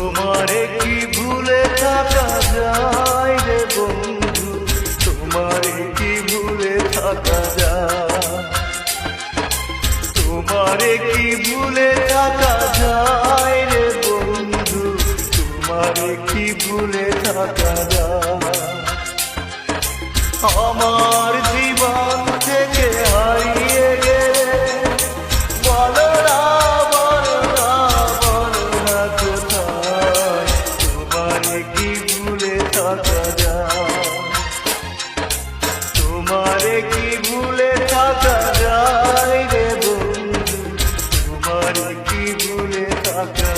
তোমারে কি ভুলে থাকা যায় রে বন্ধু, তোমারে কি ভুলে থাকা যায়, তোমারে কি ভুলে থাকা যায় রে বন্ধু, তোমারে কি ভুলে থাকা যায়। আমার জীবন থেকে হারিয়ে গেলে বলো না, বলো না, বলো না কোথায়, তোমারে কি ভুলে থাকা যায়, তোমারে কি ভুলে থাকা যায় রে বন্ধু, তোমারে কি ভুলে থাকা